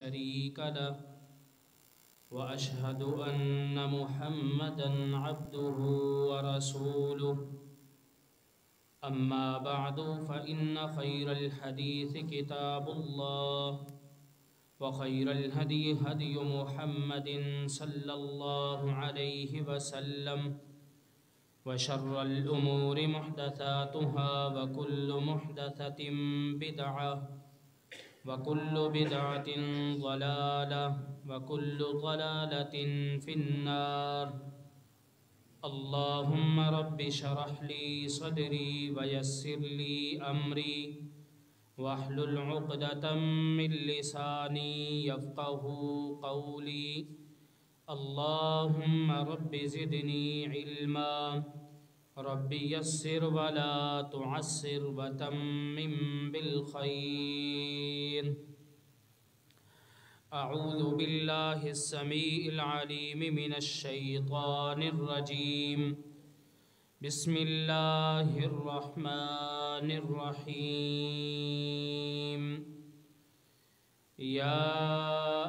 شريك له وأشهد أن محمدًا عبده ورسوله أما بعد فإن خير الحديث كتاب الله وخير الهدي هدي محمد صلى الله عليه وسلم وشر الأمور محدثاتها وكل محدثة بدعة وكل بدعة ضلالة وكل ضلالة في النار اللهم رب اشرح لي صدري ويسر لي أمري واحلل عقدة من لساني يفقه قولي اللهم رب زدني علما رب يسر ولا تعسر وتمم بالخير أعوذ بالله السميع العليم من الشيطان الرجيم بسم الله الرحمن الرحيم يا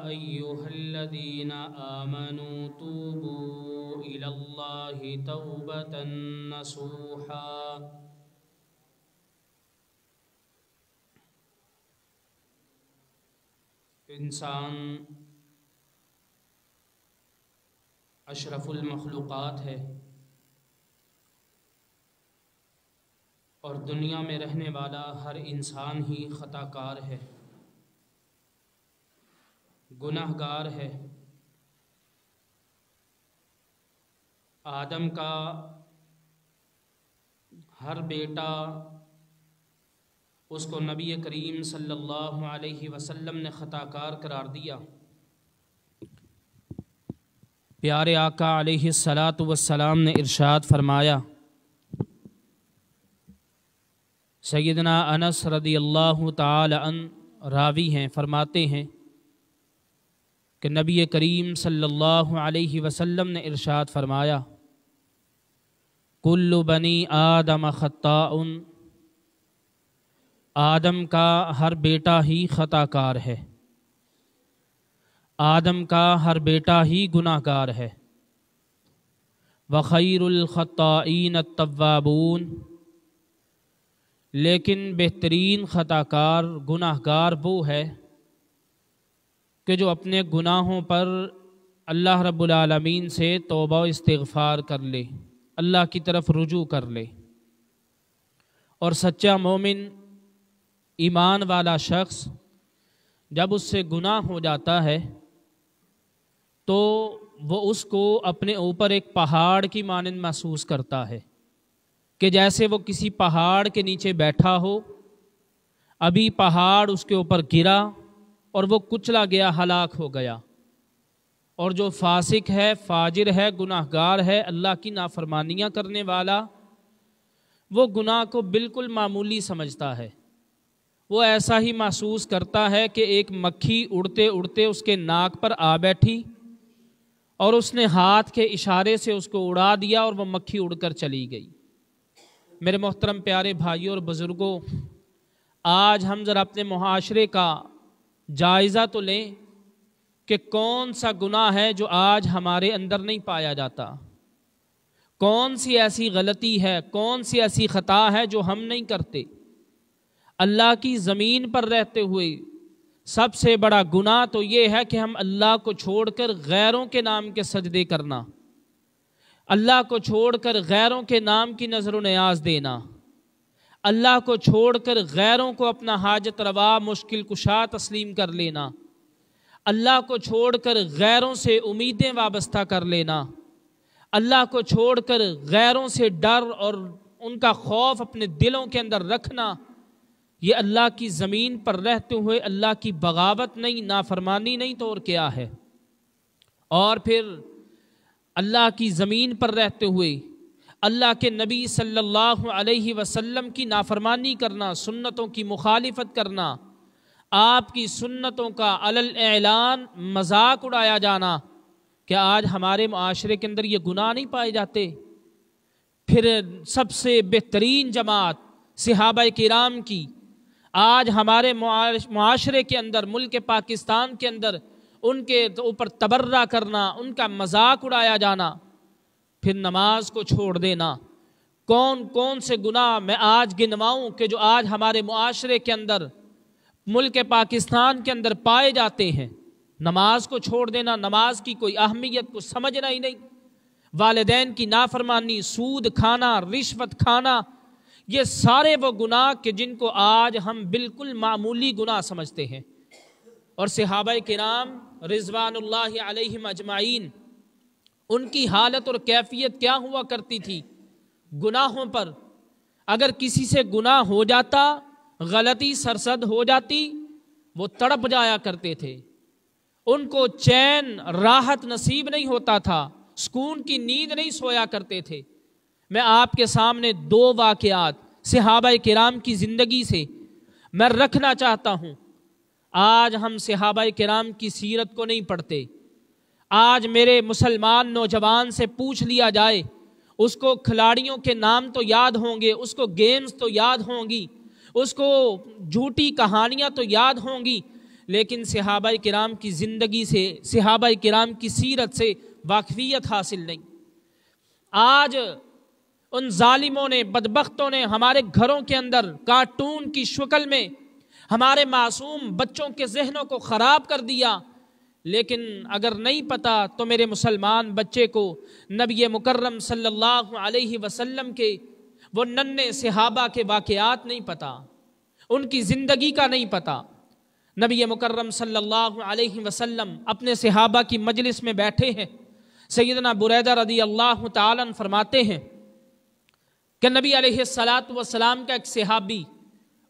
أيها الذين آمنوا توبوا إلى الله توبة نصوحا انسان اشرف المخلوقات ہے اور دنیا میں رہنے والا ہر انسان ہی خطا کار ہے، گناہ گار ہے۔ آدم کا ہر بیٹا اس کو نبی کریم صلی اللہ علیہ وسلم نے خطا کار قرار دیا۔ پیارے آقا علیہ السلام نے ارشاد فرمایا، سیدنا انس رضی اللہ تعالی عنہ راوی ہیں، فرماتے ہیں کہ نبی کریم صلی اللہ علیہ وسلم نے ارشاد فرمایا، کل بنی آدم خطاء، آدم کا ہر بیٹا ہی خطا کار ہے، آدم کا ہر بیٹا ہی گناہ گار ہے۔ وخیر الخطائین التوابون، لیکن بہترین خطا کار گناہ گار وہ ہے کہ جو اپنے گناہوں پر اللہ رب العالمین سے توبہ و استغفار کر لے، اللہ کی طرف رجوع کر لے۔ اور سچا مومن، ایمان والا شخص جب اس سے گناہ ہو جاتا ہے تو وہ اس کو اپنے اوپر ایک پہاڑ کی مانند محسوس کرتا ہے، کہ جیسے وہ کسی پہاڑ کے نیچے بیٹھا ہو، ابھی پہاڑ اس کے اوپر گرا اور وہ کچلا گیا، ہلاک ہو گیا۔ اور جو فاسق ہے، فاجر ہے، گناہ گار ہے، اللہ کی نافرمانیاں کرنے والا، وہ گناہ کو بالکل معمولی سمجھتا ہے۔ وہ ایسا ہی محسوس کرتا ہے کہ ایک مکھی اڑتے اڑتے اس کے ناک پر آ بیٹھی اور اس نے ہاتھ کے اشارے سے اس کو اڑا دیا اور وہ مکھی اڑ کر چلی گئی۔ میرے محترم پیارے بھائیوں اور بزرگوں، آج ہم ذرا اپنے معاشرے کا جائزہ تو لیں کہ کون سا گناہ ہے جو آج ہمارے اندر نہیں پایا جاتا، کون سی ایسی غلطی ہے، کون سی ایسی خطا ہے جو ہم نہیں کرتے۔ اللہ کی زمین پر رہتے ہوئے سب سے بڑا گناہ تو یہ ہے کہ ہم اللہ کو چھوڑ کر غیروں کے نام کے سجدے کرنا، اللہ کو چھوڑ کر غیروں کے نام کی نظر و نیاز دینا، اللہ کو چھوڑ کر غیروں کو اپنا حاجت روا مشکل کشا تسلیم کر لینا، اللہ کو چھوڑ کر غیروں سے امیدیں وابستہ کر لینا، اللہ کو چھوڑ کر غیروں سے ڈر اور ان کا خوف اپنے دلوں کے اندر رکھنا، یہ اللہ کی زمین پر رہتے ہوئے اللہ کی بغاوت نہیں، نافرمانی نہیں تو اور کیا ہے۔ اور پھر اللہ کی زمین پر رہتے ہوئے اللہ کے نبی صلی اللہ علیہ وسلم کی نافرمانی کرنا، سنتوں کی مخالفت کرنا، آپ کی سنتوں کا علی الاعلان مذاق اڑایا جانا، کہ آج ہمارے معاشرے کے اندر یہ گناہ نہیں پائے جاتے۔ پھر سب سے بہترین جماعت صحابہ کرام کی، آج ہمارے معاشرے کے اندر، ملک پاکستان کے اندر ان کے اوپر تبرہ کرنا، ان کا مذاق اڑایا جانا، پھر نماز کو چھوڑ دینا۔ کون کون سے گناہ میں آج گنواؤں کہ جو آج ہمارے معاشرے کے اندر، ملک پاکستان کے اندر پائے جاتے ہیں۔ نماز کو چھوڑ دینا، نماز کی کوئی اہمیت کو سمجھنا ہی نہیں، والدین کی نافرمانی، سود کھانا، رشوت کھانا، یہ سارے وہ گناہ کہ جن کو آج ہم بالکل معمولی گناہ سمجھتے ہیں۔ اور صحابہ کرام رضوان اللہ علیہم اجمعین، ان کی حالت اور کیفیت کیا ہوا کرتی تھی گناہوں پر؟ اگر کسی سے گناہ ہو جاتا، غلطی سرزد ہو جاتی، وہ تڑپ جایا کرتے تھے، ان کو چین راحت نصیب نہیں ہوتا تھا، سکون کی نیند نہیں سویا کرتے تھے۔ میں آپ کے سامنے دو واقعات صحابہ کرام کی زندگی سے میں رکھنا چاہتا ہوں۔ آج ہم صحابہ کرام کی سیرت کو نہیں پڑھتے۔ آج میرے مسلمان نوجوان سے پوچھ لیا جائے، اس کو کھلاڑیوں کے نام تو یاد ہوں گے، اس کو گیمز تو یاد ہوں گی، اس کو جھوٹی کہانیاں تو یاد ہوں گی، لیکن صحابہ کرام کی زندگی سے، صحابہ کرام کی سیرت سے واقفیت حاصل نہیں۔ آج ان ظالموں نے، بدبختوں نے ہمارے گھروں کے اندر کارٹون کی شکل میں ہمارے معصوم بچوں کے ذہنوں کو خراب کر دیا، لیکن اگر نہیں پتا تو میرے مسلمان بچے کو نبی مکرم صلی اللہ علیہ وسلم کے وہ ننھے صحابہ کے واقعات نہیں پتا، ان کی زندگی کا نہیں پتا۔ نبی مکرم صلی اللہ علیہ وسلم اپنے صحابہ کی مجلس میں بیٹھے ہیں۔ سیدنا بریدہ رضی اللہ تعالیٰ عنہ فرماتے ہیں کہ نبی علیہ السلام کا ایک صحابی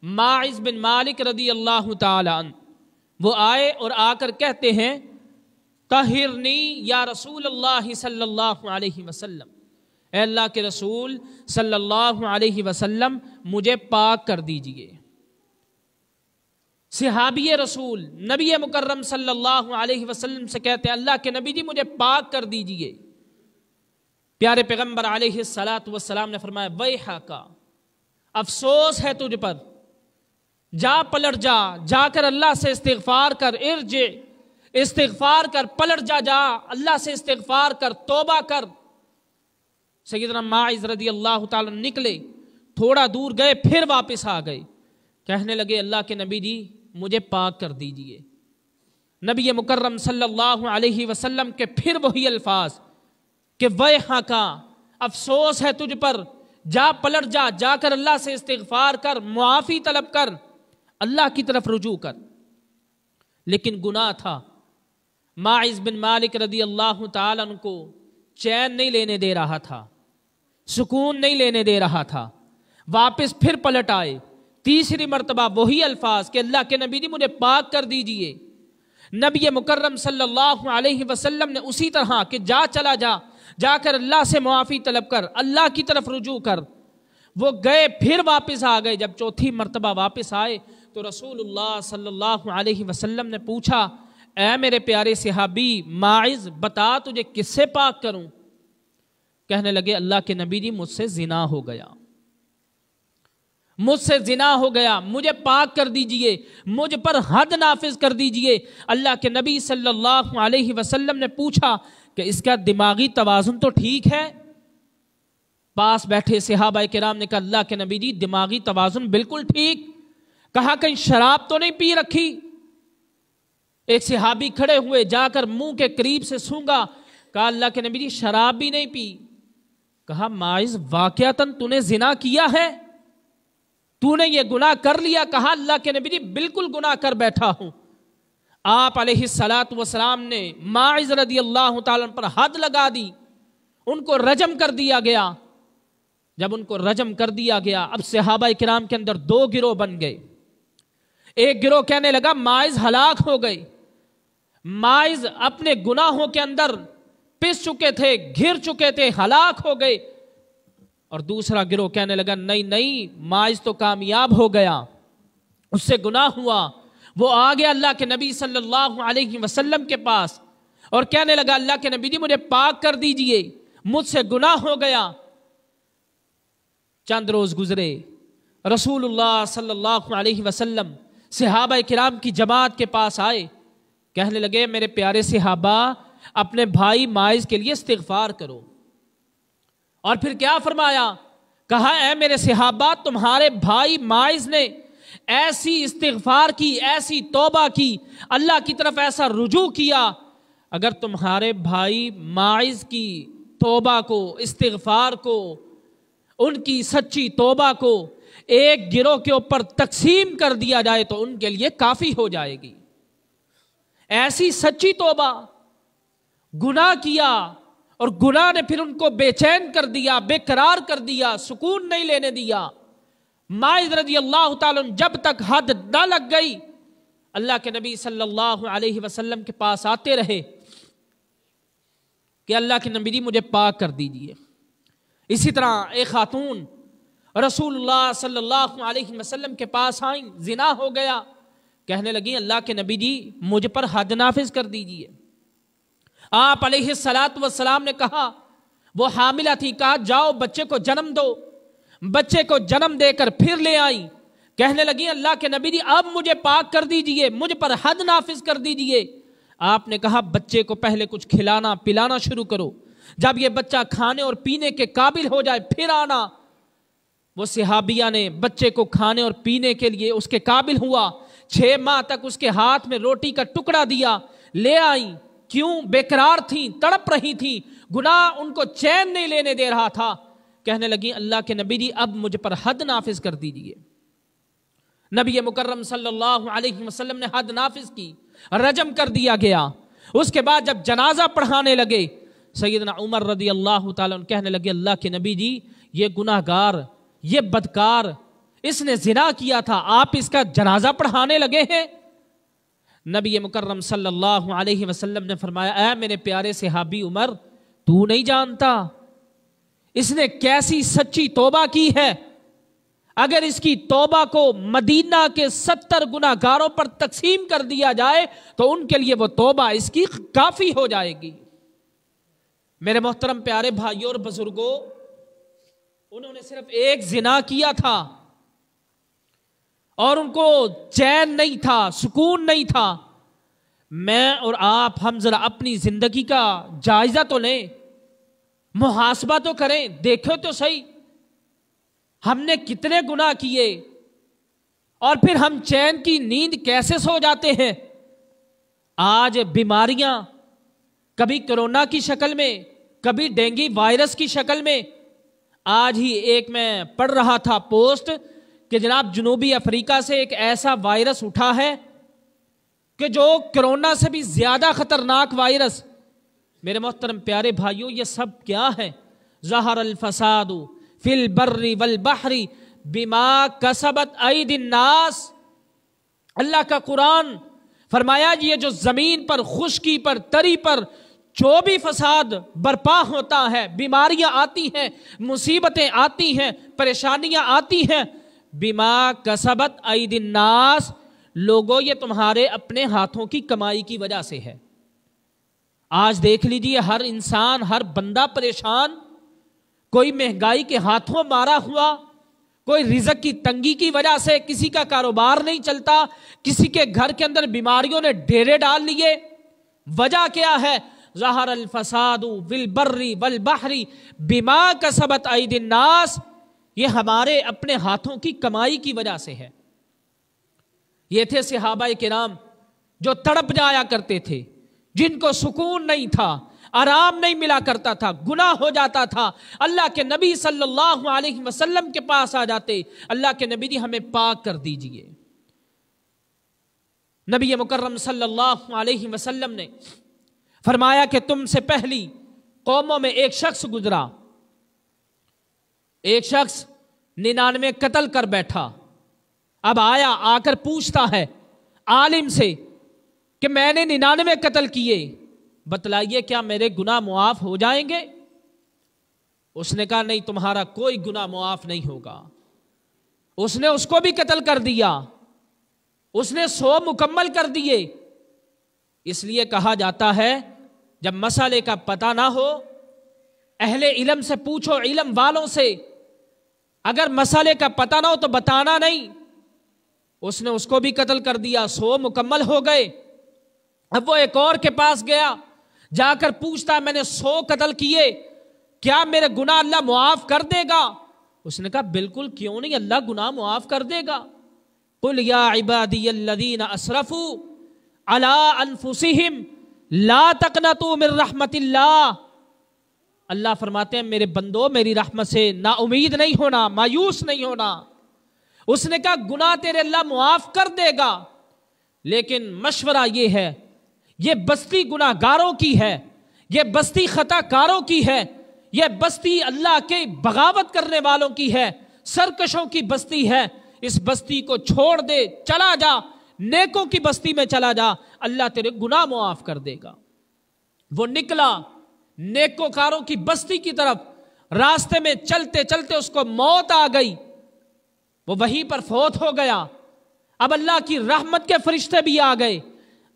ماعز بن مالک رضی اللہ تعالیٰ عنہ، وہ آئے اور آ کر کہتے ہیں طہرنی یا رسول اللہ صلی اللہ علیہ وسلم، اے اللہ کے رسول صلی اللہ علیہ وسلم مجھے پاک کر دیجئے۔ صحابی رسول نبی مکرم صلی اللہ علیہ وسلم سے کہتے ہیں اللہ کے نبی جی مجھے پاک کر دیجئے۔ پیارے پیغمبر علیہ السلام نے فرمایا ویحک، افسوس ہے تجھ پر، جا پلٹ جا، جا کر اللہ سے استغفار کر، ارجع، استغفار کر، پلٹ جا، جا اللہ سے استغفار کر، توبہ کر۔ سیدنا ماعز رضی اللہ تعالیٰ نکلے، تھوڑا دور گئے، پھر واپس آ گئے، کہنے لگے اللہ کے نبی جی مجھے پاک کر دیجئے۔ نبی مکرم صلی اللہ علیہ وسلم کے پھر وہی الفاظ کہ ویحک، افسوس ہے تجھ پر، جا پلٹ جا، جا کر اللہ سے استغفار کر، معافی طلب کر، اللہ کی طرف رجوع کر۔ لیکن گناہ تھا، ماعز بن مالک رضی اللہ تعالیٰ عنہ کو چین نہیں لینے دے رہا تھا، سکون نہیں لینے دے رہا تھا۔ واپس پھر پلٹ آئے، تیسری مرتبہ وہی الفاظ کہ اللہ کے نبی جی مجھے پاک کر دیجئے۔ نبی مکرم صلی اللہ علیہ وسلم نے اسی طرح کہ جا چلا جا، جا کر اللہ سے معافی طلب کر، اللہ کی طرف رجوع کر۔ وہ گئے، پھر واپس آ گئے۔ جب چوتھی مرتبہ واپس آئے تو رسول اللہ صلی اللہ علیہ وسلم نے پوچھا اے میرے پیارے صحابی ماعز بتا تجھے کس سے پاک کروں؟ کہنے لگے اللہ کے نبی جی مجھ سے زنا ہو گیا، مجھ سے زنا ہو گیا، مجھے پاک کر دیجئے، مجھ پر حد نافذ کر دیجئے۔ اللہ کے نبی صلی اللہ علیہ وسلم نے پوچھا کہ اس کا دماغی توازن تو ٹھیک ہے؟ پاس بیٹھے صحابہ کرام نے کہا اللہ کے نبی جی دماغی توازن بالکل ٹھیک۔ کہا کہیں شراب تو نہیں پی رکھی؟ ایک صحابی کھڑے ہوئے، جا کر منہ کے قریب سے سونگا، کہا اللہ کے نبی جی شراب بھی نہیں پی۔ کہا ماعز واقعتاً تو نے زنا کیا ہے، تو نے یہ گناہ کر لیا؟ کہا اللہ کے نبی جی بالکل گناہ کر بیٹھا ہوں۔ آپ علیہ السلام نے ماعز رضی اللہ تعالیٰ پر حد لگا دی، ان کو رجم کر دیا گیا۔ جب ان کو رجم کر دیا گیا اب صحابہ کرام کے اندر دو گروہ بن گئے۔ ایک گروہ کہنے لگا ماعز ہلاک ہو گئے، ماعز اپنے گناہوں کے اندر پس چکے تھے، گھر چکے تھے، ہلاک ہو گئے۔ اور دوسرا گروہ کہنے لگا نہیں نہیں ماعز تو کامیاب ہو گیا، اس سے گناہ ہوا، وہ آ گیا اللہ کے نبی صلی اللہ علیہ وسلم کے پاس اور کہنے لگا اللہ کے نبی جی مجھے پاک کر دیجئے، مجھ سے گناہ ہو گیا۔ چند روز گزرے، رسول اللہ صلی اللہ علیہ وسلم صحابہ کرام کی جماعت کے پاس آئے، کہنے لگے میرے پیارے صحابہ اپنے بھائی ماعز کے لیے استغفار کرو۔ اور پھر کیا فرمایا؟ کہا اے میرے صحابہ تمہارے بھائی ماعز نے ایسی استغفار کی، ایسی توبہ کی، اللہ کی طرف ایسا رجوع کیا، اگر تمہارے بھائی ماعز کی توبہ کو، استغفار کو، ان کی سچی توبہ کو ایک گروہ کے اوپر تقسیم کر دیا جائے تو ان کے لیے کافی ہو جائے گی۔ ایسی سچی توبہ، گناہ کیا اور گناہ نے پھر ان کو بے چین کر دیا، بے قرار کر دیا، سکون نہیں لینے دیا۔ ماعز رضی اللہ تعالیٰ جب تک حد نہ لگ گئی، اللہ کے نبی صلی اللہ علیہ وسلم کے پاس آتے رہے کہ اللہ کے نبی مجھے پاک کر دیجئے۔ اسی طرح ایک خاتون رسول اللہ صلی اللہ علیہ وسلم کے پاس آئیں، زنا ہو گیا، کہنے لگی اللہ کے نبی جی مجھ پر حد نافذ کر دیجئے۔ آپ علیہ السلام نے کہا، وہ حاملہ تھی، کہا جاؤ بچے کو جنم دو۔ بچے کو جنم دے کر پھر لے آئی، کہنے لگی اللہ کے نبی جی اب مجھے پاک کر دیجئے، مجھ پر حد نافذ کر دیجئے۔ آپ نے کہا بچے کو پہلے کچھ کھلانا پلانا شروع کرو، جب یہ بچہ کھانے اور پینے کے قابل ہو جائے پھر آنا۔ وہ صحابیہ نے بچے کو کھانے اور پینے کے لیے اس کے قابل ہوا، 6 ماہ تک اس کے ہاتھ میں روٹی کا ٹکڑا دیا، لے آئیں۔ کیوں؟ بے قرار تھیں، تڑپ رہی تھیں، گناہ ان کو چین نہیں لینے دے رہا تھا۔ کہنے لگی اللہ کے نبی جی اب مجھ پر حد نافذ کر دیجئے۔ نبی مکرم صلی اللہ علیہ وسلم نے حد نافذ کی، رجم کر دیا گیا۔ اس کے بعد جب جنازہ پڑھانے لگے، سیدنا عمر رضی اللہ تعالیٰ عنہ کہنے لگے اللہ کے نبی جی یہ گناہگار، یہ بدکار، اس نے زنا کیا تھا، آپ اس کا جنازہ پڑھانے لگے ہیں؟ نبی مکرم صلی اللہ علیہ وسلم نے فرمایا اے میرے پیارے صحابی عمر، تو نہیں جانتا اس نے کیسی سچی توبہ کی ہے؟ اگر اس کی توبہ کو مدینہ کے 70 گناہگاروں پر تقسیم کر دیا جائے تو ان کے لیے وہ توبہ اس کی کافی ہو جائے گی۔ میرے محترم پیارے بھائیوں اور بزرگوں، انہوں نے صرف ایک زنا کیا تھا اور ان کو چین نہیں تھا، سکون نہیں تھا۔ میں اور آپ ہم ذرا اپنی زندگی کا جائزہ تو لیں، محاسبہ تو کریں، دیکھو تو صحیح ہم نے کتنے گناہ کیے اور پھر ہم چین کی نیند کیسے سو جاتے ہیں۔ آج بیماریاں کبھی کرونا کی شکل میں، کبھی ڈینگی وائرس کی شکل میں۔ آج ہی ایک میں پڑھ رہا تھا پوسٹ کہ جناب جنوبی افریقہ سے ایک ایسا وائرس اٹھا ہے کہ جو کرونا سے بھی زیادہ خطرناک وائرس۔ میرے محترم پیارے بھائیوں، یہ سب کیا ہے؟ ظہر الفساد فی البر والبحر بما کسبت ایدی الناس۔ اللہ کا قرآن فرمایا یہ جو زمین پر، خشکی پر، تری پر جو بھی فساد برپا ہوتا ہے، بیماریاں آتی ہیں، مصیبتیں آتی ہیں، پریشانیاں آتی ہیں، بما کسبت ایدی الناس، لوگوں یہ تمہارے اپنے ہاتھوں کی کمائی کی وجہ سے ہے۔ آج دیکھ لیجئے ہر انسان، ہر بندہ پریشان، کوئی مہنگائی کے ہاتھوں مارا ہوا، کوئی رزق کی تنگی کی وجہ سے کسی کا کاروبار نہیں چلتا، کسی کے گھر کے اندر بیماریوں نے ڈیرے ڈال لیے۔ وجہ کیا ہے؟ ظہر الفساد فی البر والبحر بما کسبت ایدی الناس، یہ ہمارے اپنے ہاتھوں کی کمائی کی وجہ سے ہے۔ یہ تھے صحابہ کرام جو تڑپ جایا کرتے تھے، جن کو سکون نہیں تھا، آرام نہیں ملا کرتا تھا، گناہ ہو جاتا تھا، اللہ کے نبی صلی اللہ علیہ وسلم کے پاس آ جاتے، اللہ کے نبی جی ہمیں پاک کر دیجئے۔ نبی مکرم صلی اللہ علیہ وسلم نے فرمایا کہ تم سے پہلی قوموں میں ایک شخص گزرا، ایک شخص 99 قتل کر بیٹھا، اب آیا، آ کر پوچھتا ہے عالم سے کہ میں نے 99 قتل کیے، بتلائیے کیا میرے گناہ معاف ہو جائیں گے؟ اس نے کہا نہیں، تمہارا کوئی گناہ معاف نہیں ہوگا۔ اس نے اس کو بھی قتل کر دیا، اس نے 100 مکمل کر دیے۔ اس لیے کہا جاتا ہے جب مسئلے کا پتہ نہ ہو، اہل علم سے پوچھو، علم والوں سے، اگر مسئلے کا پتہ نہ ہو تو بتانا نہیں. اس نے اس کو بھی قتل کر دیا. 100 مکمل ہو گئے. اب وہ ایک اور کے پاس گیا, جا کر پوچھتا ہے میں نے 100 قتل کیے, کیا میرے گناہ اللہ معاف کر دے گا؟ اس نے کہا بالکل, کیوں نہیں, اللہ گناہ معاف کر دے گا. قل یا عبادی الذین اسرفوا علی انفسہم لا تقنطوا من رحمت اللہ. اللہ فرماتے ہیں میرے بندو میری رحمت سے نا امید نہیں ہونا, مایوس نہیں ہونا. اس نے کہا گناہ تیرے اللہ معاف کر دے گا, لیکن مشورہ یہ ہے, یہ بستی گناہ گاروں کی ہے, یہ بستی خطا کاروں کی ہے, یہ بستی اللہ کے بغاوت کرنے والوں کی ہے, سرکشوں کی بستی ہے. اس بستی کو چھوڑ دے, چلا جا, نیکوں کی بستی میں چلا جا, اللہ تیرے گناہ معاف کر دے گا. وہ نکلا نیکوکاروں کی بستی کی طرف. راستے میں چلتے چلتے اس کو موت آ گئی, وہ وہیں پر فوت ہو گیا. اب اللہ کی رحمت کے فرشتے بھی آ گئے,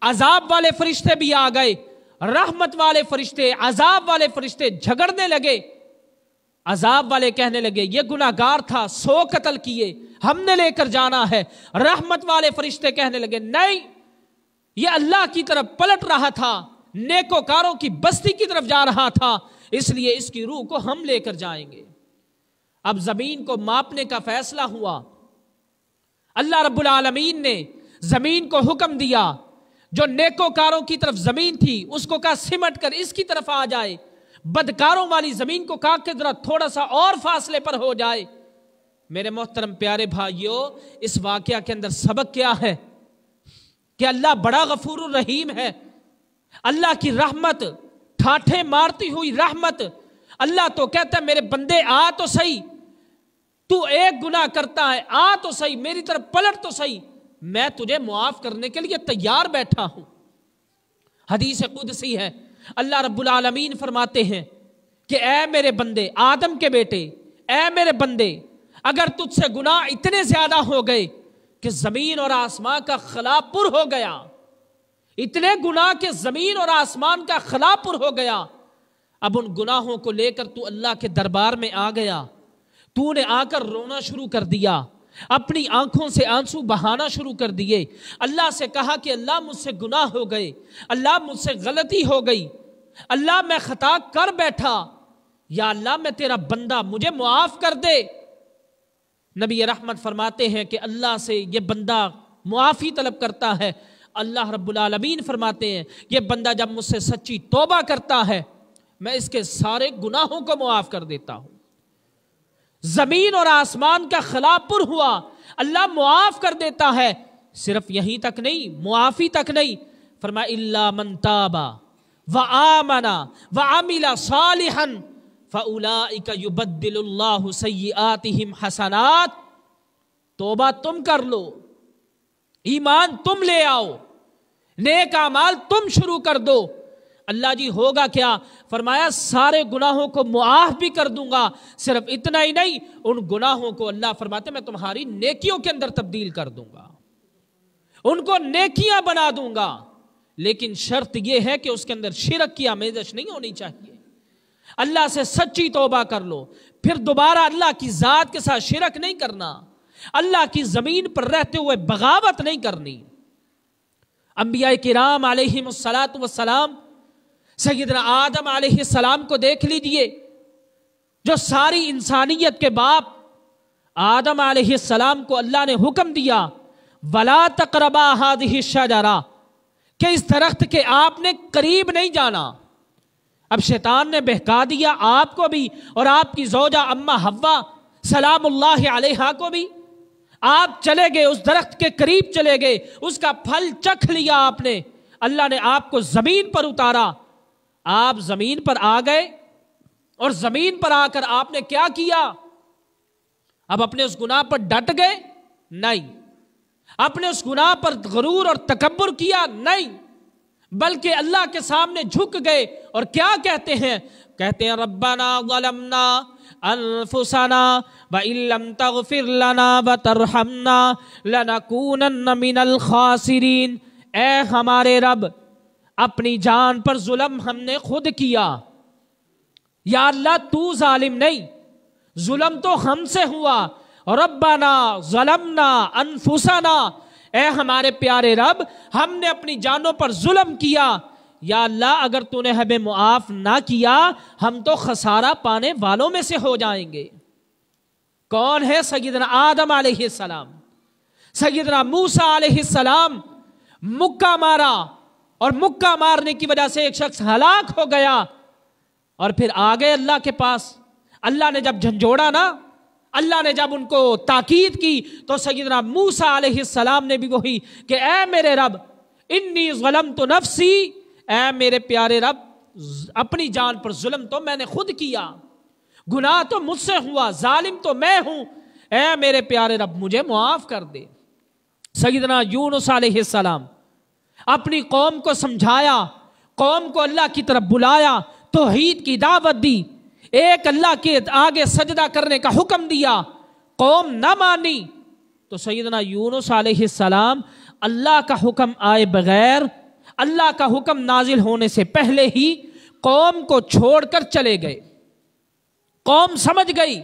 عذاب والے فرشتے بھی آ گئے. رحمت والے فرشتے, عذاب والے فرشتے جھگڑنے لگے. عذاب والے کہنے لگے یہ گناہگار تھا, 100 قتل کیے, ہم نے لے کر جانا ہے. رحمت والے فرشتے کہنے لگے نہیں, یہ اللہ کی طرف پلٹ رہا تھا, نیکوکاروں کی بستی کی طرف جا رہا تھا, اس لیے اس کی روح کو ہم لے کر جائیں گے. اب زمین کو ماپنے کا فیصلہ ہوا. اللہ رب العالمین نے زمین کو حکم دیا, جو نیکوکاروں کی طرف زمین تھی اس کو کہا سمٹ کر اس کی طرف آ جائے, بدکاروں والی زمین کو کہا کہ ذرا تھوڑا سا اور فاصلے پر ہو جائے. میرے محترم پیارے بھائیو, اس واقعہ کے اندر سبق کیا ہے کہ اللہ بڑا غفور الرحیم ہے. اللہ کی رحمت, ٹھاٹھے مارتی ہوئی رحمت. اللہ تو کہتا ہے میرے بندے آ تو صحیح, تو ایک گناہ کرتا ہے, آ تو صحیح, میری طرف پلٹ تو صحیح, میں تجھے معاف کرنے کے لیے تیار بیٹھا ہوں. حدیث قدسی ہے, اللہ رب العالمین فرماتے ہیں کہ اے میرے بندے, آدم کے بیٹے, اے میرے بندے, اگر تجھ سے گناہ اتنے زیادہ ہو گئے کہ زمین اور آسمان کا خلا پر ہو گیا, اتنے گناہ کہ زمین اور آسمان کا خلا پر ہو گیا, اب ان گناہوں کو لے کر تو اللہ کے دربار میں آ گیا, تو نے آ کر رونا شروع کر دیا, اپنی آنکھوں سے آنسو بہانا شروع کر دیے. اللہ سے کہا کہ اللہ مجھ سے گناہ ہو گئے, اللہ مجھ سے غلطی ہو گئی, اللہ میں خطا کر بیٹھا, یا اللہ میں تیرا بندہ, مجھے معاف کر دے. نبی رحمت فرماتے ہیں کہ اللہ سے یہ بندہ معافی طلب کرتا ہے. اللہ رب العالمین فرماتے ہیں یہ بندہ جب مجھ سے سچی توبہ کرتا ہے میں اس کے سارے گناہوں کو معاف کر دیتا ہوں. زمین اور آسمان کا خلا پر ہوا, اللہ معاف کر دیتا ہے. صرف یہیں تک نہیں, معافی تک نہیں, فرمایا الا من تاب وآمن وعمل صالحا فاولئک یبدل اللہ سیئاتہم حسنات. توبہ تم کر لو, ایمان تم لے آؤ, نیک اعمال تم شروع کر دو. اللہ جی ہوگا کیا؟ فرمایا سارے گناہوں کو معاف بھی کر دوں گا. صرف اتنا ہی نہیں, ان گناہوں کو اللہ فرماتے میں تمہاری نیکیوں کے اندر تبدیل کر دوں گا, ان کو نیکیاں بنا دوں گا. لیکن شرط یہ ہے کہ اس کے اندر شرک کی آمیزش نہیں ہونی چاہیے. اللہ سے سچی توبہ کر لو, پھر دوبارہ اللہ کی ذات کے ساتھ شرک نہیں کرنا, اللہ کی زمین پر رہتے ہوئے بغاوت نہیں کرنی. انبیاء کرام علیہم السلام, سیدنا آدم علیہ السلام کو دیکھ لیجئے, جو ساری انسانیت کے باپ. آدم علیہ السلام کو اللہ نے حکم دیا وَلَا تَقْرَبَا هَذِهِ الشَّجَرَةَ, کہ اس درخت کے آپ نے قریب نہیں جانا. اب شیطان نے بہکا دیا آپ کو بھی اور آپ کی زوجہ اماں حوا سلام اللہ علیہا کو بھی. آپ چلے گئے, اس درخت کے قریب چلے گئے, اس کا پھل چکھ لیا آپ نے. اللہ نے آپ کو زمین پر اتارا, آپ زمین پر آ گئے اور زمین پر آ کر آپ نے کیا کیا؟ اب اپنے اس گناہ پر ڈٹ گئے؟ نہیں. اپنے اس گناہ پر غرور اور تکبر کیا؟ نہیں. بلکہ اللہ کے سامنے جھک گئے اور کیا کہتے ہیں؟ کہتے ہیں ربنا ظلمنا انفسنا وان لم تغفر لنا وترحمنا لنکونن من الخاسرین. اے ہمارے رب, اپنی جان پر ظلم ہم نے خود کیا. یا اللہ تو ظالم نہیں, ظلم تو ہم سے ہوا، ربنا ظلمنا انفسنا، اے ہمارے پیارے رب ہم نے اپنی جانوں پر ظلم کیا، یا اللہ اگر تو نے ہمیں معاف نہ کیا ہم تو خسارہ پانے والوں میں سے ہو جائیں گے۔ کون ہے؟ سیدنا آدم علیہ السلام۔ سیدنا موسیٰ علیہ السلام مکہ مارا، اور مکہ مارنے کی وجہ سے ایک شخص ہلاک ہو گیا، اور پھر آگے اللہ کے پاس۔ اللہ نے جب جھنجھوڑا نا، اللہ نے جب ان کو تاکید کی، تو سیدنا موسیٰ علیہ السلام نے بھی وہی کہ اے میرے رب انی ظلمت نفسی، اے میرے پیارے رب اپنی جان پر ظلم تو میں نے خود کیا، گناہ تو مجھ سے ہوا، ظالم تو میں ہوں، اے میرے پیارے رب مجھے معاف کر دے۔ سیدنا یونس علیہ السلام اپنی قوم کو سمجھایا، قوم کو اللہ کی طرف بلایا، توحید کی دعوت دی، ایک اللہ کے آگے سجدہ کرنے کا حکم دیا، قوم نہ مانی، تو سیدنا یونس علیہ السلام اللہ کا حکم آئے بغیر، اللہ کا حکم نازل ہونے سے پہلے ہی قوم کو چھوڑ کر چلے گئے۔ قوم سمجھ گئی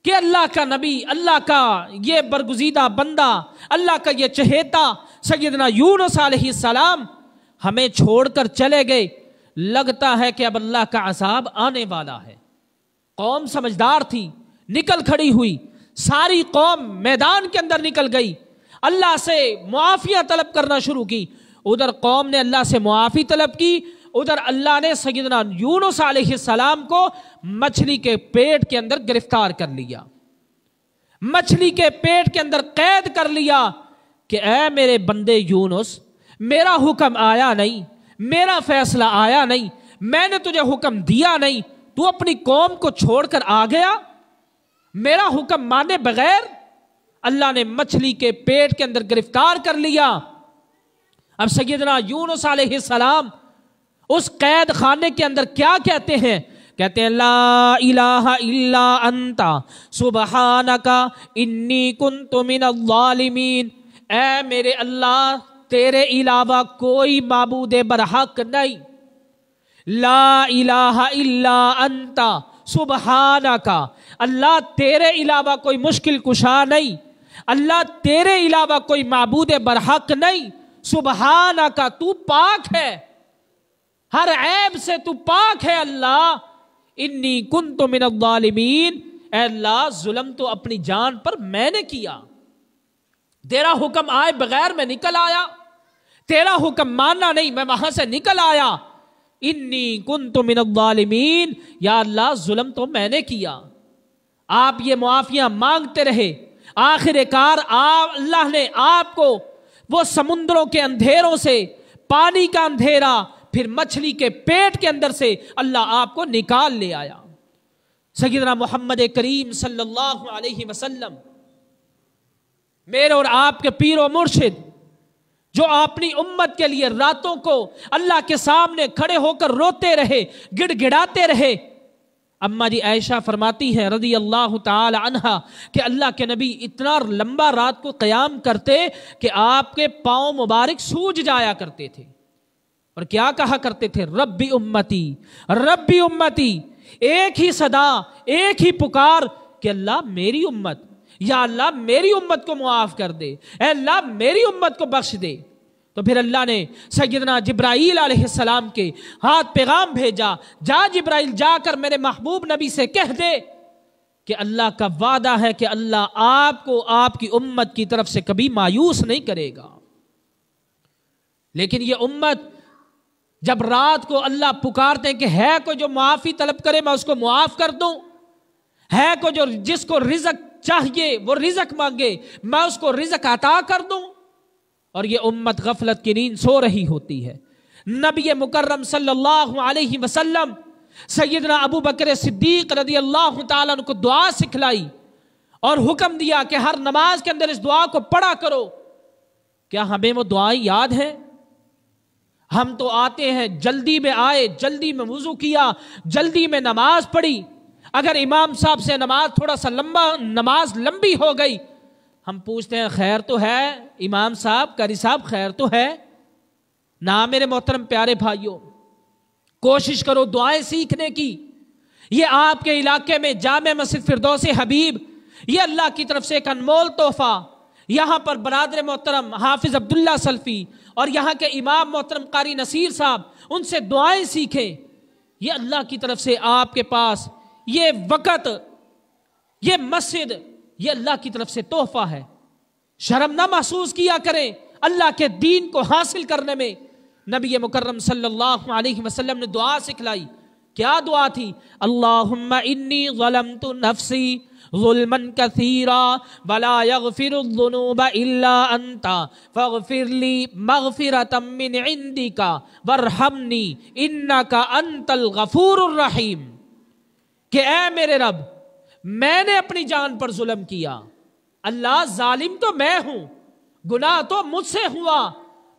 کہ اللہ کا نبی، اللہ کا یہ برگزیدہ بندہ، اللہ کا یہ چہیتا سیدنا یونس علیہ السلام ہمیں چھوڑ کر چلے گئے، لگتا ہے کہ اب اللہ کا عذاب آنے والا ہے۔ قوم سمجھدار تھی، نکل کھڑی ہوئی، ساری قوم میدان کے اندر نکل گئی، اللہ سے معافیاں طلب کرنا شروع کی۔ ادھر قوم نے اللہ سے معافی طلب کی، ادھر اللہ نے سیدنا یونس علیہ السلام کو مچھلی کے پیٹ کے اندر گرفتار کر لیا، مچھلی کے پیٹ کے اندر قید کر لیا کہ اے میرے بندے یونس، میرا حکم آیا نہیں، میرا فیصلہ آیا نہیں، میں نے تجھے حکم دیا نہیں، تو اپنی قوم کو چھوڑ کر آ گیا میرا حکم مانے بغیر۔ اللہ نے مچھلی کے پیٹ کے اندر گرفتار کر لیا۔ اب سیدنا یونس علیہ السلام اس قید خانے کے اندر کیا کہتے ہیں؟ کہتے ہیں لا الہ الا انت سبحانک انی کنت من الظالمین، اے میرے اللہ تیرے علاوہ کوئی معبود برحق نہیں، لا الہ الا انت سبحانک، اللہ تیرے علاوہ کوئی مشکل کشا نہیں، اللہ تیرے علاوہ کوئی معبود برحق نہیں، سبحانک تو پاک ہے، ہر عیب سے تو پاک ہے اللہ، انی کنت من الظالمین، اے اللہ ظلم تو اپنی جان پر میں نے کیا، تیرا حکم آئے بغیر میں نکل آیا، تیرا حکم ماننا نہیں میں وہاں سے نکل آیا، انی کنت من الظالمین، یا اللہ ظلم تو میں نے کیا۔ آپ یہ معافیاں مانگتے رہے، آخر کار اللہ نے آپ کو وہ سمندروں کے اندھیروں سے، پانی کا اندھیرا، پھر مچھلی کے پیٹ کے اندر سے اللہ آپ کو نکال لے آیا۔ سیدنا محمد کریم صلی اللہ علیہ وسلم میرے اور آپ کے پیر و مرشد، جو اپنی امت کے لیے راتوں کو اللہ کے سامنے کھڑے ہو کر روتے رہے، گڑ گڑاتے رہے۔ اماں جی عائشہ فرماتی ہیں رضی اللہ تعالی عنہا کہ اللہ کے نبی اتنا لمبا رات کو قیام کرتے کہ آپ کے پاؤں مبارک سوج جایا کرتے تھے، اور کیا کہا کرتے تھے؟ ربی امتی ربی امتی، ایک ہی صدا، ایک ہی پکار کہ اللہ میری امت، یا اللہ میری امت کو معاف کر دے، اے اللہ میری امت کو بخش دے۔ تو پھر اللہ نے سیدنا جبرائیل علیہ السلام کے ہاتھ پیغام بھیجا، جا جبرائیل جا کر میرے محبوب نبی سے کہہ دے کہ اللہ کا وعدہ ہے کہ اللہ آپ کو آپ کی امت کی طرف سے کبھی مایوس نہیں کرے گا۔ لیکن یہ امت جب رات کو اللہ پکارتے ہیں کہ ہے کوئی جو معافی طلب کرے میں اس کو معاف کر دوں، ہے کوئی جو جس کو رزق چاہیے وہ رزق مانگے میں اس کو رزق عطا کر دوں، اور یہ امت غفلت کی نیند سو رہی ہوتی ہے۔ نبی مکرم صلی اللہ علیہ وسلم سیدنا ابو بکر صدیق رضی اللہ تعالیٰ عنہ کو دعا سکھلائی اور حکم دیا کہ ہر نماز کے اندر اس دعا کو پڑھا کرو۔ کیا ہمیں وہ دعائیں یاد ہیں؟ ہم تو آتے ہیں جلدی میں، آئے جلدی میں وضو کیا، جلدی میں نماز پڑھی، اگر امام صاحب سے نماز لمبی ہو گئی ہم پوچھتے ہیں خیر تو ہے امام صاحب، قاری صاحب خیر تو ہے؟ نہ میرے محترم پیارے بھائیوں، کوشش کرو دعائیں سیکھنے کی، یہ آپ کے علاقے میں جامع مسجد فردوس حبیب، یہ اللہ کی طرف سے ایک انمول تحفہ، یہاں پر برادر محترم حافظ عبداللہ سلفی اور یہاں کے امام محترم قاری نصیر صاحب، ان سے دعائیں سیکھیں۔ یہ اللہ کی طرف سے آپ کے پاس یہ وقت، یہ مسجد، یہ اللہ کی طرف سے تحفہ ہے۔ شرم نہ محسوس کیا کریں اللہ کے دین کو حاصل کرنے میں۔ نبی مکرم صلی اللہ علیہ وسلم نے دعا سکھلائی، کیا دعا تھی؟ اللہم انی ظلمت نفسی ظلما کثیرا ولا یغفر الذنوب الا انت فاغفر لی مغفرۃ من عندک وارحمنی انک انت الغفور الرحیم، کہ اے میرے رب، میں نے اپنی جان پر ظلم کیا۔ اللہ، ظالم تو میں ہوں، گناہ تو مجھ سے ہوا،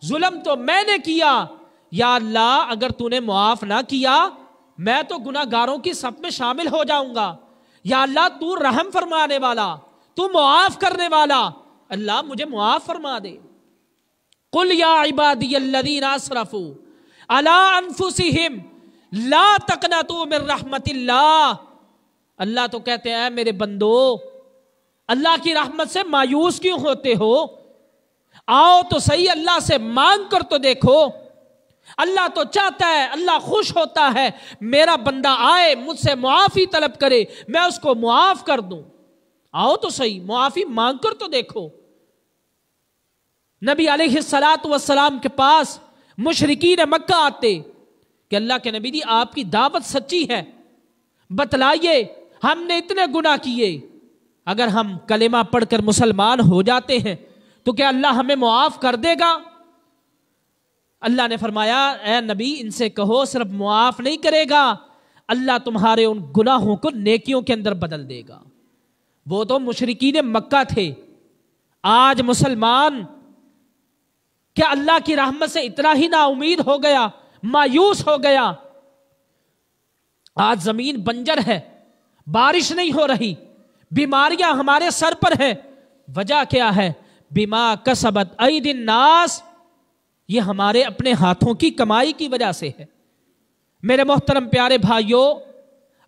ظلم تو میں نے کیا۔ یا اللہ، اگر تو نے معاف نہ کیا میں تو گناہ گاروں کی صف میں شامل ہو جاؤں گا۔ یا اللہ، تو رحم فرمانے والا، تو معاف کرنے والا، اللہ مجھے معاف فرما دے۔ قل یا عبادی الذین اسرفوا علی انفسہم لا تقنطوا من رحمت اللہ۔ اللہ تو کہتے ہیں، اے میرے بندو، اللہ کی رحمت سے مایوس کیوں ہوتے ہو؟ آؤ تو صحیح، اللہ سے مانگ کر تو دیکھو۔ اللہ تو چاہتا ہے، اللہ خوش ہوتا ہے میرا بندہ آئے مجھ سے معافی طلب کرے، میں اس کو معاف کر دوں۔ آؤ تو صحیح، معافی مانگ کر تو دیکھو۔ نبی علیہ السلام کے پاس مشرکین مکہ آتے کہ اللہ کے نبی جی، آپ کی دعوت سچی ہے، بتلائیے ہم نے اتنے گناہ کیے، اگر ہم کلمہ پڑھ کر مسلمان ہو جاتے ہیں تو کیا اللہ ہمیں معاف کر دے گا؟ اللہ نے فرمایا، اے نبی، ان سے کہو صرف معاف نہیں کرے گا، اللہ تمہارے ان گناہوں کو نیکیوں کے اندر بدل دے گا۔ وہ تو مشرکین مکہ تھے، آج مسلمان کیا اللہ کی رحمت سے اتنا ہی نا امید ہو گیا، مایوس ہو گیا؟ آج زمین بنجر ہے، بارش نہیں ہو رہی، بیماریاں ہمارے سر پر ہیں، وجہ کیا ہے؟ بما کسبت ایدی الناس، یہ ہمارے اپنے ہاتھوں کی کمائی کی وجہ سے ہے۔ میرے محترم پیارے بھائیوں،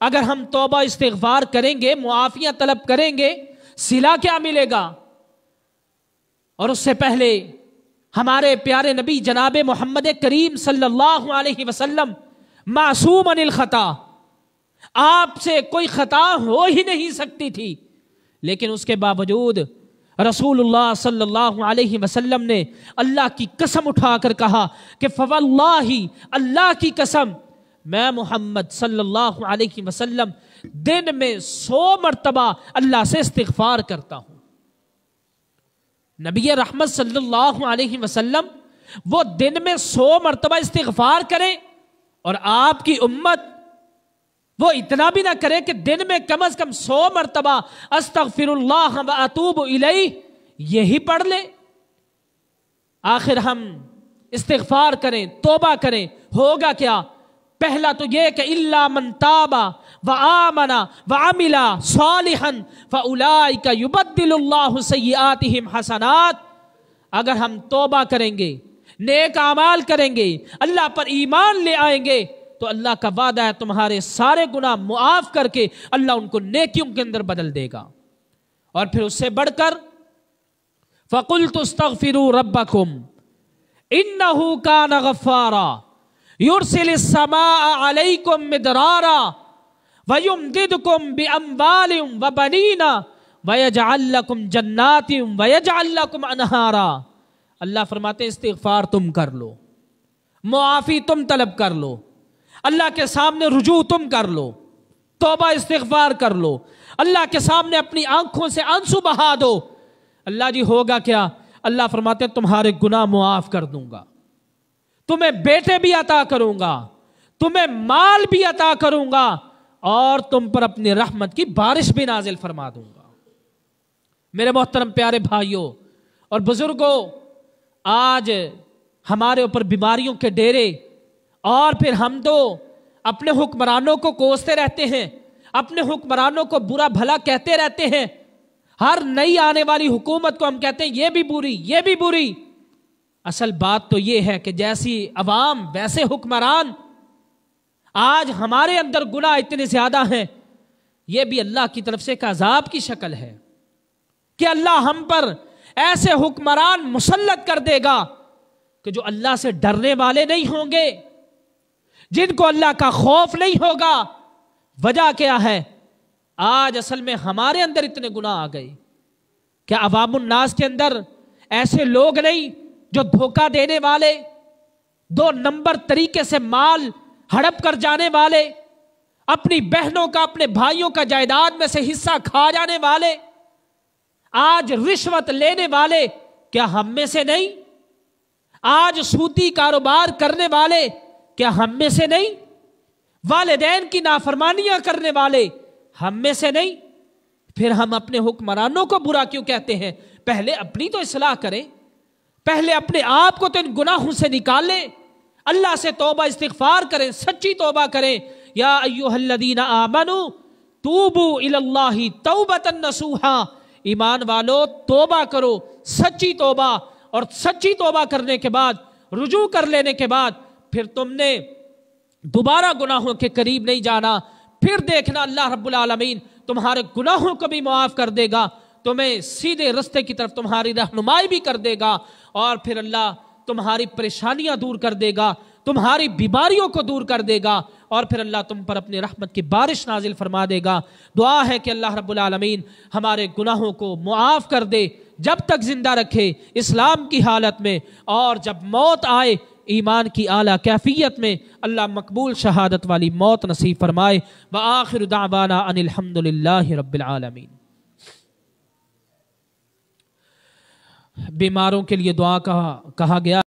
اگر ہم توبہ استغفار کریں گے، معافیاں طلب کریں گے، صلہ کیا ملے گا؟ اور اس سے پہلے ہمارے پیارے نبی جناب محمد کریم صلی اللہ علیہ وسلم معصوم عن الخطا، آپ سے کوئی خطا ہو ہی نہیں سکتی تھی، لیکن اس کے باوجود رسول اللہ صلی اللہ علیہ وسلم نے اللہ کی قسم اٹھا کر کہا کہ فواللہ، اللہ کی قسم، میں محمد صلی اللہ علیہ وسلم دن میں 100 مرتبہ اللہ سے استغفار کرتا ہوں۔ نبی رحمت صلی اللہ علیہ وسلم وہ دن میں 100 مرتبہ استغفار کریں، اور آپ کی امت وہ اتنا بھی نہ کرے کہ دن میں کم از کم 100 مرتبہ استغفر اللہ و اتوب الیہ یہی پڑھ لے۔ آخر ہم استغفار کریں، توبہ کریں، ہوگا کیا؟ پہلا تو یہ کہ الا من تاب وآمن وعمل صالحا فاولئک یبدل اللہ سیئاتہم حسنات۔ اگر ہم توبہ کریں گے، نیک اعمال کریں گے، اللہ پر ایمان لے آئیں گے، تو اللہ کا وعدہ ہے تمہارے سارے گناہ معاف کر کے اللہ ان کو نیکیوں کے اندر بدل دے گا۔ اور پھر اس سے بڑھ کر فَقُلْتُ اسْتَغْفِرُوا رَبَّكُمْ إِنَّهُ كَانَ غَفَّارًا يُرْسِلِ السَّمَاءَ عَلَيْكُمْ مِدْرَارًا وَيُمْدِدْكُمْ بِأَمْوَالٍ وَبَنِينَ وَيَجْعَلْ لَكُمْ جَنَّاتٍ وَيَجْعَلْ لَكُمْ أَنْهَارًا۔ اللہ فرماتے ہیں استغفار تم کر لو، معافی تم طلب کر لو، اللہ کے سامنے رجوع تم کر لو، توبہ استغفار کر لو، اللہ کے سامنے اپنی آنکھوں سے آنسو بہا دو۔ اللہ جی ہوگا کیا؟ اللہ فرماتے ہیں تمہارے گناہ معاف کر دوں گا، تمہیں بیٹے بھی عطا کروں گا، تمہیں مال بھی عطا کروں گا، اور تم پر اپنی رحمت کی بارش بھی نازل فرما دوں گا۔ میرے محترم پیارے بھائیوں اور بزرگوں، آج ہمارے اوپر بیماریوں کے ڈیرے، اور پھر ہم تو اپنے حکمرانوں کو کوستے رہتے ہیں، اپنے حکمرانوں کو برا بھلا کہتے رہتے ہیں، ہر نئی آنے والی حکومت کو ہم کہتے ہیں یہ بھی بری، یہ بھی بری۔ اصل بات تو یہ ہے کہ جیسی عوام ویسے حکمران۔ آج ہمارے اندر گناہ اتنے زیادہ ہیں، یہ بھی اللہ کی طرف سے ایک عذاب کی شکل ہے کہ اللہ ہم پر ایسے حکمران مسلط کر دے گا کہ جو اللہ سے ڈرنے والے نہیں ہوں گے، جن کو اللہ کا خوف نہیں ہوگا۔ وجہ کیا ہے؟ آج اصل میں ہمارے اندر اتنے گناہ آ گئے۔ کیا عوام الناس کے اندر ایسے لوگ نہیں جو دھوکہ دینے والے، 2 نمبر طریقے سے مال ہڑپ کر جانے والے، اپنی بہنوں کا اپنے بھائیوں کا جائیداد میں سے حصہ کھا جانے والے، آج رشوت لینے والے، کیا ہم میں سے نہیں؟ آج سودی کاروبار کرنے والے، کیا ہم میں سے نہیں؟ والدین کی نافرمانیاں کرنے والے، ہم میں سے نہیں؟ پھر ہم اپنے حکمرانوں کو برا کیوں کہتے ہیں؟ پہلے اپنی تو اصلاح کریں، پہلے اپنے آپ کو تو ان گناہوں سے نکال لیں، اللہ سے توبہ استغفار کریں، سچی توبہ کریں۔ یا ایھا الذین آمنوا توبوا الی اللہ توبۃ نصوحا، ایمان والو توبہ کرو، سچی توبہ، اور سچی توبہ کرنے کے بعد، رجوع کر لینے کے بعد پھر تم نے دوبارہ گناہوں کے قریب نہیں جانا، پھر دیکھنا اللہ رب العالمین تمہارے گناہوں کو بھی معاف کر دے گا، تمہیں سیدھے رستے کی طرف تمہاری رہنمائی بھی کر دے گا، اور پھر اللہ تمہاری پریشانیاں دور کر دے گا، تمہاری بیماریوں کو دور کر دے گا، اور پھر اللہ تم پر اپنی رحمت کی بارش نازل فرما دے گا۔ دعا ہے کہ اللہ رب العالمین ہمارے گناہوں کو معاف کر دے، جب تک زندہ رکھے اسلام کی حالت میں، اور جب موت آئے ایمان کی اعلیٰ کیفیت میں، اللہ مقبول شہادت والی موت نصیب فرمائے۔ وآخر دعوانا ان الحمد للہ رب العالمین۔ بیماروں کے لیے دعا کہا گیا۔